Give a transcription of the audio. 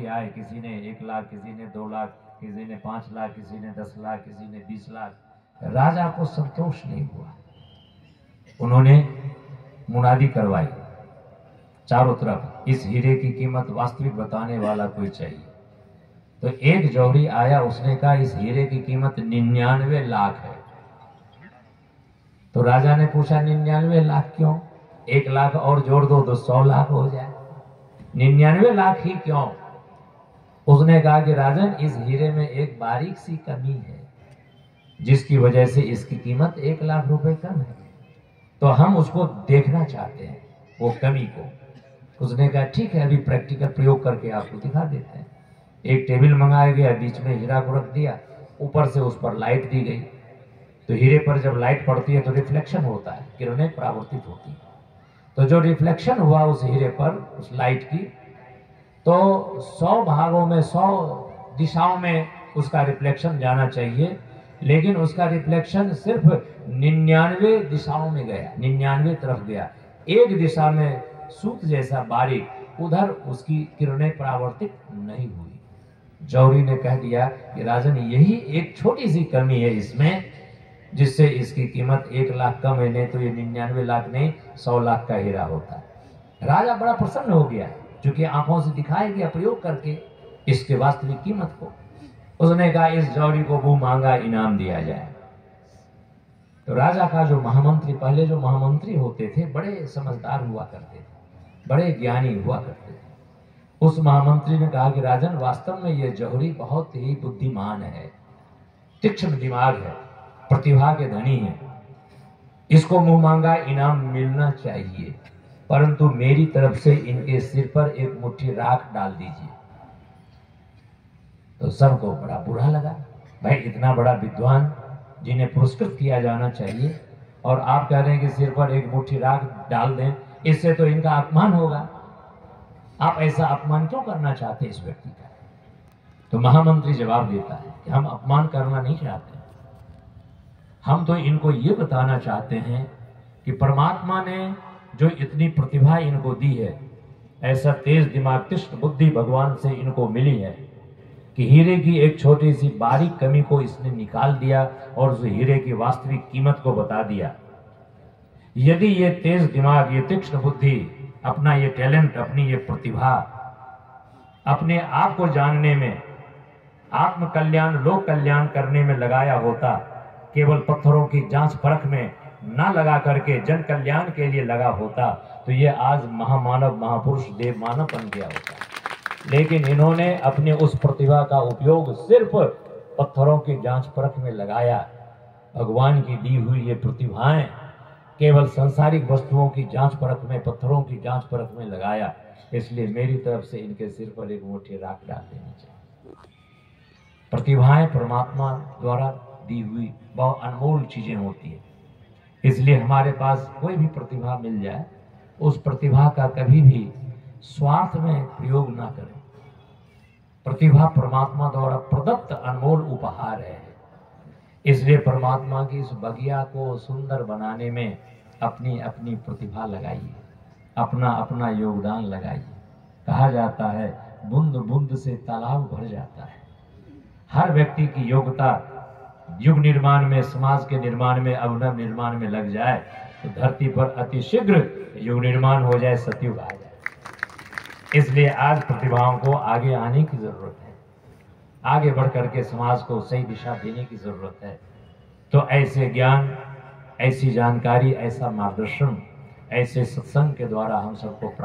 पैसे आए, किसी ने 1 लाख, किसी ने 2 लाख, किसी ने 5 लाख, किसी ने 10 लाख, किसी ने 20 लाख। राजा को संतोष नहीं हुआ। उन्होंने मुनादी करवाई चारों तरफ, इस हीरे की कीमत वास्तविक बताने वाला कोई चाहिए। तो एक जौहरी आया, उसने कहा इस हीरे की कीमत 99 लाख है। तो राजा ने पूछा 99 लाख क्यों? 1 लाख और जोड़ दो तो 100 लाख हो जाए, 99 लाख ही क्यों? उसने कहा कि राजन, इस हीरे में एक बारीक सी कमी है जिसकी वजह से इसकी कीमत 1 लाख रुपए कम है, तो हम उसको देखना चाहते हैं, वो कमी को। उसने कहा ठीक है, अभी प्रैक्टिकल प्रयोग करके आपको दिखा देते हैं। एक टेबल मंगाया गया, बीच में हीरा को रख दिया, ऊपर से उस पर लाइट दी गई। तो हीरे पर जब लाइट पड़ती है तो रिफ्लेक्शन होता है, किरणें परावर्तित होती है। तो जो रिफ्लेक्शन हुआ उस हीरे पर, उस लाइट की, तो 100 भागों में 100 दिशाओं में उसका रिफ्लेक्शन जाना चाहिए, लेकिन उसका रिफ्लेक्शन सिर्फ 99 दिशाओं में गया, 99 तरफ गया। एक दिशा में सूत जैसा बारीक, उधर उसकी किरणें परावर्तित नहीं हुई। जौहरी ने कह दिया कि राजन, यही एक छोटी सी कमी है इसमें, जिससे इसकी कीमत 1 लाख कम है, नहीं तो ये 99 लाख नहीं 100 लाख का हीरा होता है। राजा बड़ा प्रसन्न हो गया, क्योंकि आंखों से दिखाया गया प्रयोग करके इसके वास्तविक कीमत को। उसने कहा इस जौहरी को बहु महंगा इनाम दिया जाए। तो राजा का जो महामंत्री, पहले जो महामंत्री होते थे बड़े समझदार हुआ करते थे, बड़े ज्ञानी हुआ करते थे। उस महामंत्री ने कहा कि राजन, वास्तव में ये जौहरी बहुत ही बुद्धिमान है, तीक्ष्ण दिमाग है, प्रतिभा के धनी है, इसको मुंह मांगा इनाम मिलना चाहिए, परंतु मेरी तरफ से इनके सिर पर एक मुट्ठी राख डाल दीजिए। तो सबको बड़ा बुरा लगा, भाई इतना बड़ा विद्वान जिन्हें पुरस्कृत किया जाना चाहिए, और आप कह रहे हैं कि सिर पर एक मुट्ठी राख डाल दें, इससे तो इनका अपमान होगा, आप ऐसा अपमान क्यों करना चाहते हैं इस व्यक्ति का? तो महामंत्री जवाब देता है कि हम अपमान करना नहीं चाहते, हम तो इनको ये बताना चाहते हैं कि परमात्मा ने जो इतनी प्रतिभा इनको दी है, ऐसा तेज दिमाग, तीक्ष्ण बुद्धि भगवान से इनको मिली है कि हीरे की एक छोटी सी बारीक कमी को इसने निकाल दिया और उस हीरे की वास्तविक कीमत को बता दिया। यदि ये तेज दिमाग, ये तीक्ष्ण बुद्धि, अपना ये टैलेंट, अपनी ये प्रतिभा अपने आप को जानने में, आत्म कल्याण, लोक कल्याण करने में लगाया होता, केवल पत्थरों की जांच परख में ना लगा करके जन कल्याण के लिए लगा होता, तो ये आज महामानव, महापुरुष, देव मानव बन गया होता। लेकिन इन्होंने अपने उस प्रतिभा का उपयोग सिर्फ पत्थरों की जांच परख में लगाया। भगवान की दी हुई ये प्रतिभाएं केवल सांसारिक वस्तुओं की जांच परख में, पत्थरों की जांच परख में लगाया, इसलिए मेरी तरफ से इनके सिर पर एक मुट्ठी राख डाल देनी चाहिए। प्रतिभाएं परमात्मा द्वारा दी हुई बहुत अनमोल चीजें होती है, इसलिए हमारे पास कोई भी प्रतिभा मिल जाए, उस प्रतिभा का कभी भी स्वार्थ में प्रयोग ना करें। प्रतिभा परमात्मा द्वारा प्रदत्त अनमोल उपहार है, इसलिए परमात्मा की इस बगिया को सुंदर बनाने में अपनी अपनी प्रतिभा लगाइए, अपना अपना योगदान लगाइए। कहा जाता है बूंद बूंद से तालाब भर जाता है। हर व्यक्ति की योग्यता युग निर्माण में, समाज के निर्माण में, अवनव निर्माण में लग जाए तो धरती पर अतिशीघ्र युग निर्माण हो जाए, सतयुग आ जाए। इसलिए आज प्रतिभाओं को आगे आने की जरूरत है, आगे बढ़ करके समाज को सही दिशा देने की जरूरत है। तो ऐसे ज्ञान, ऐसी जानकारी, ऐसा मार्गदर्शन, ऐसे सत्संग के द्वारा हम सबको प्राप्त